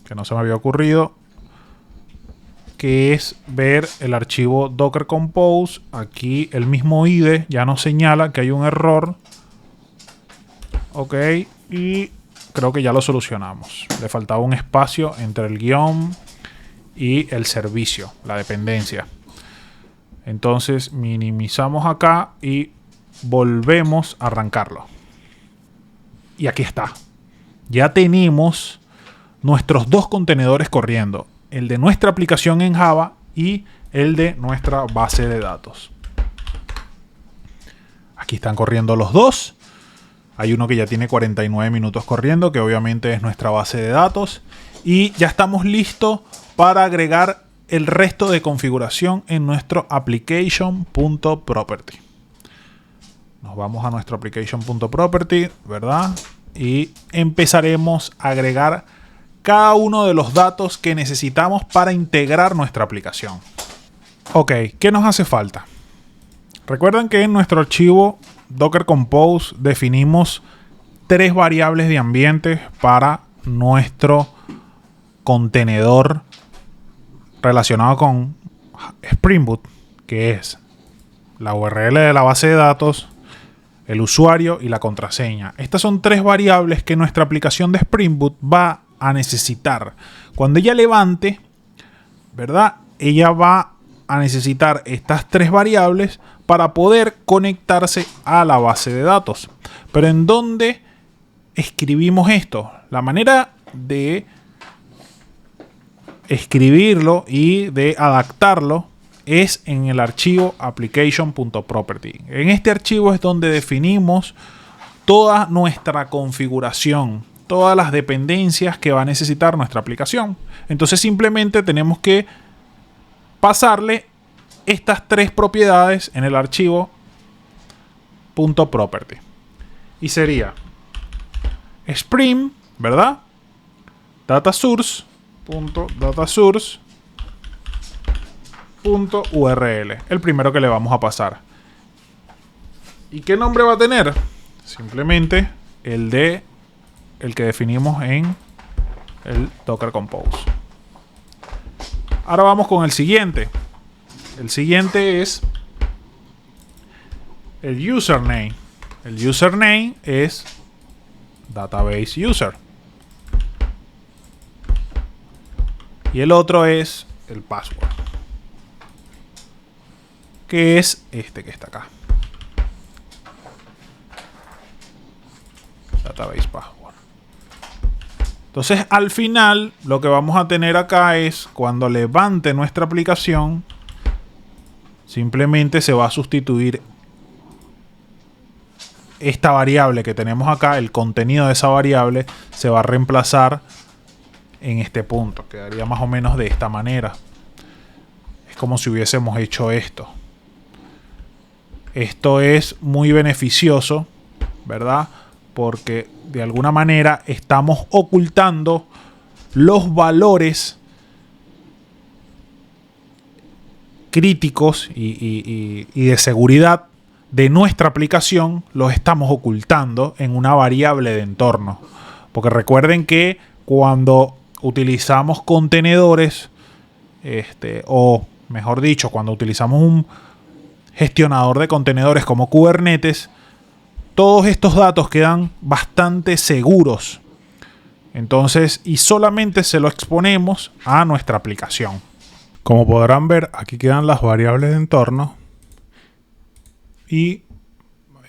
que no se me había ocurrido, que es ver el archivo Docker Compose. Aquí el mismo IDE ya nos señala que hay un error. Ok, y creo que ya lo solucionamos. Le faltaba un espacio entre el guión y el servicio, la dependencia. Entonces minimizamos acá y volvemos a arrancarlo. Y aquí está. Ya tenemos nuestros dos contenedores corriendo. El de nuestra aplicación en Java y el de nuestra base de datos. Aquí están corriendo los dos. Hay uno que ya tiene 49 minutos corriendo, que obviamente es nuestra base de datos. Y ya estamos listos para agregar el resto de configuración en nuestro application.property. Nos vamos a nuestro application.property, ¿verdad? Y empezaremos a agregar cada uno de los datos que necesitamos para integrar nuestra aplicación. Ok, ¿qué nos hace falta? Recuerden que en nuestro archivo Docker Compose definimos 3 variables de ambiente para nuestro contenedor relacionado con Spring Boot, que es la URL de la base de datos, el usuario y la contraseña. Estas son 3 variables que nuestra aplicación de Spring Boot va a necesitar. Cuando ella levante, ¿verdad? Ella va a necesitar estas 3 variables para poder conectarse a la base de datos. Pero ¿en dónde escribimos esto? La manera de escribirlo y de adaptarlo es en el archivo application.property. En este archivo es donde definimos toda nuestra configuración, todas las dependencias que va a necesitar nuestra aplicación. Entonces simplemente tenemos que pasarle estas 3 propiedades en el archivo .property. Y sería Spring, ¿verdad? Data source .url, el primero que le vamos a pasar. ¿Y qué nombre va a tener? Simplemente el que definimos en el Docker Compose. Ahora vamos con el siguiente. El siguiente es el username. El username es database user. Y el otro es el password, que es este que está acá. Database password. Entonces, al final, lo que vamos a tener acá es, cuando levante nuestra aplicación, simplemente se va a sustituir esta variable que tenemos acá, el contenido de esa variable, se va a reemplazar en este punto. Quedaría más o menos de esta manera. Es como si hubiésemos hecho esto. Esto es muy beneficioso, ¿verdad? Porque de alguna manera estamos ocultando los valores críticos y de seguridad de nuestra aplicación, los estamos ocultando en una variable de entorno. Porque recuerden que cuando utilizamos contenedores o mejor dicho, cuando utilizamos un gestionador de contenedores como Kubernetes, todos estos datos quedan bastante seguros. Entonces, y solamente se lo exponemos a nuestra aplicación. Como podrán ver, aquí quedan las variables de entorno. Y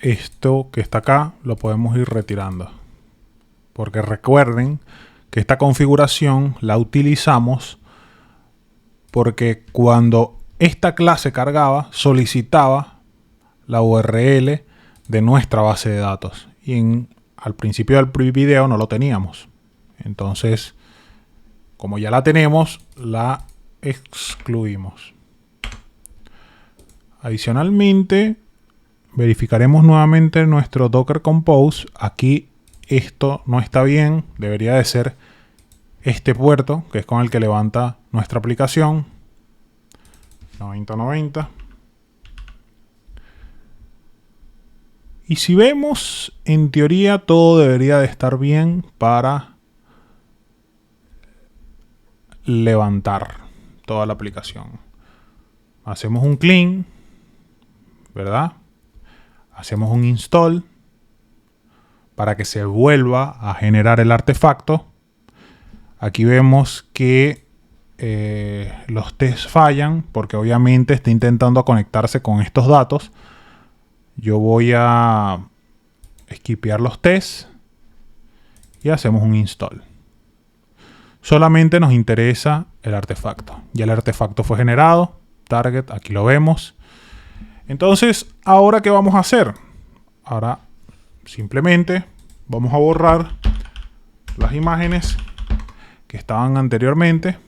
esto que está acá lo podemos ir retirando. Porque recuerden que esta configuración la utilizamos porque cuando esta clase cargaba, solicitaba la URL de nuestra base de datos. Y al principio del video no lo teníamos. Entonces, como ya la tenemos, la excluimos. Adicionalmente, verificaremos nuevamente nuestro Docker Compose. Aquí esto no está bien. Debería de ser este puerto, que es con el que levanta nuestra aplicación. 9090. Y si vemos, en teoría todo debería de estar bien para levantar toda la aplicación. Hacemos un clean, ¿verdad? Hacemos un install para que se vuelva a generar el artefacto. Aquí vemos que los tests fallan porque obviamente está intentando conectarse con estos datos. Yo voy a skipear los tests y hacemos un install. Solamente nos interesa el artefacto. Ya el artefacto fue generado. Target, aquí lo vemos. Entonces, ¿ahora qué vamos a hacer? Ahora simplemente vamos a borrar las imágenes que estaban anteriormente,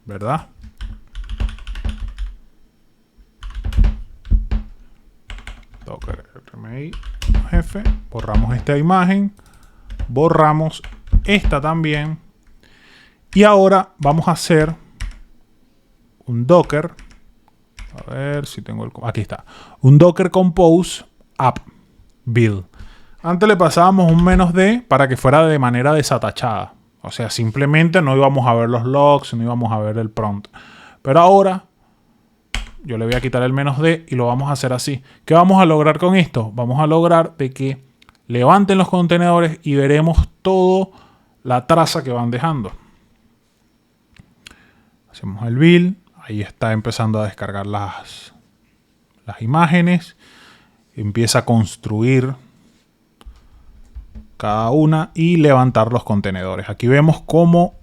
¿verdad? Docker RMI jefe. Borramos esta imagen. Borramos esta también. Y ahora vamos a hacer un Docker. A ver si tengo el... Aquí está. Un Docker Compose app build. Antes le pasábamos un "-d" para que fuera de manera desatachada. O sea, simplemente no íbamos a ver los logs, no íbamos a ver el prompt. Pero ahora yo le voy a quitar el "-d" y lo vamos a hacer así. ¿Qué vamos a lograr con esto? Vamos a lograr de que levanten los contenedores y veremos toda la traza que van dejando. Hacemos el build. Ahí está empezando a descargar las imágenes. Empieza a construir cada una y levantar los contenedores. Aquí vemos cómo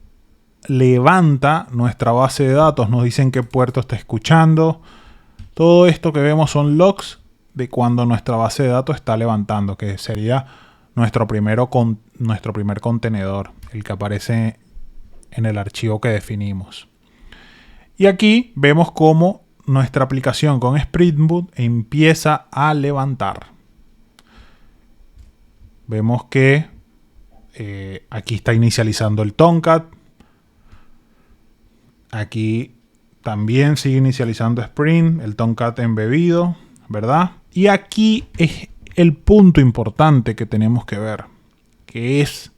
levanta nuestra base de datos. Nos dicen qué puerto está escuchando. Todo esto que vemos son logs de cuando nuestra base de datos está levantando, que sería nuestro primer contenedor, el que aparece en el archivo que definimos. Y aquí vemos cómo nuestra aplicación con Spring Boot empieza a levantar. Vemos que aquí está inicializando el Tomcat. Aquí también sigue inicializando Spring, el Tomcat embebido, ¿verdad? Y aquí es el punto importante que tenemos que ver, que es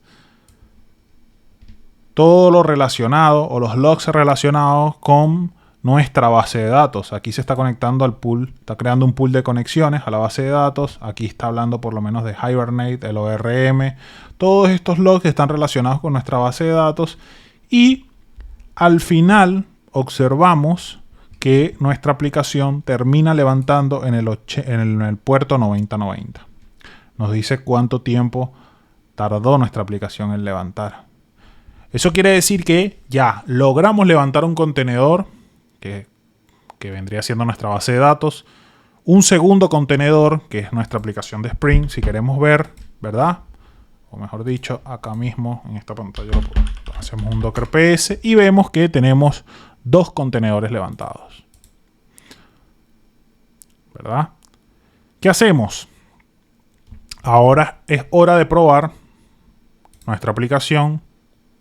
todo lo relacionado o los logs relacionados con nuestra base de datos. Aquí se está conectando al pool, está creando un pool de conexiones a la base de datos. Aquí está hablando por lo menos de Hibernate, el ORM. Todos estos logs están relacionados con nuestra base de datos. Y al final observamos que nuestra aplicación termina levantando en el puerto 9090. Nos dice cuánto tiempo tardó nuestra aplicación en levantar. Eso quiere decir que ya logramos levantar un contenedor que vendría siendo nuestra base de datos. Un segundo contenedor, que es nuestra aplicación de Spring, si queremos ver, ¿verdad? O mejor dicho, acá mismo en esta pantalla hacemos un Docker PS y vemos que tenemos 2 contenedores levantados. ¿Verdad? ¿Qué hacemos? Ahora es hora de probar nuestra aplicación,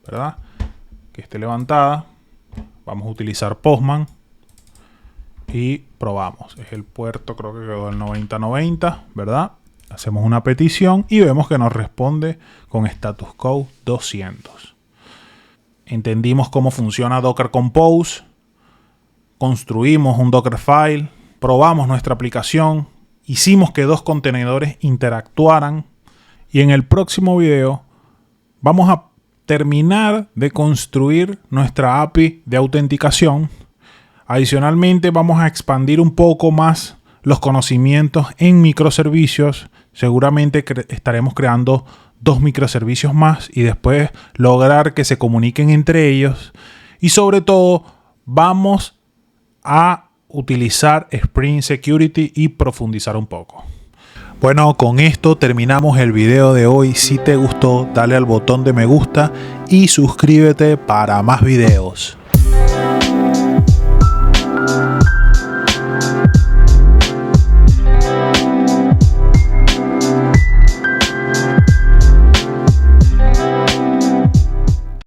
¿verdad? Que esté levantada. Vamos a utilizar Postman y probamos. Es el puerto, creo que quedó el 9090, ¿verdad? Hacemos una petición y vemos que nos responde con status code 200. Entendimos cómo funciona Docker Compose, construimos un Dockerfile, probamos nuestra aplicación, hicimos que 2 contenedores interactuaran y en el próximo video vamos a terminar de construir nuestra API de autenticación. Adicionalmente vamos a expandir un poco más los conocimientos en microservicios. Seguramente estaremos creando 2 microservicios más y después lograr que se comuniquen entre ellos. Y sobre todo vamos a utilizar Spring Security y profundizar un poco. Bueno, con esto terminamos el video de hoy. Si te gustó, dale al botón de me gusta y suscríbete para más videos.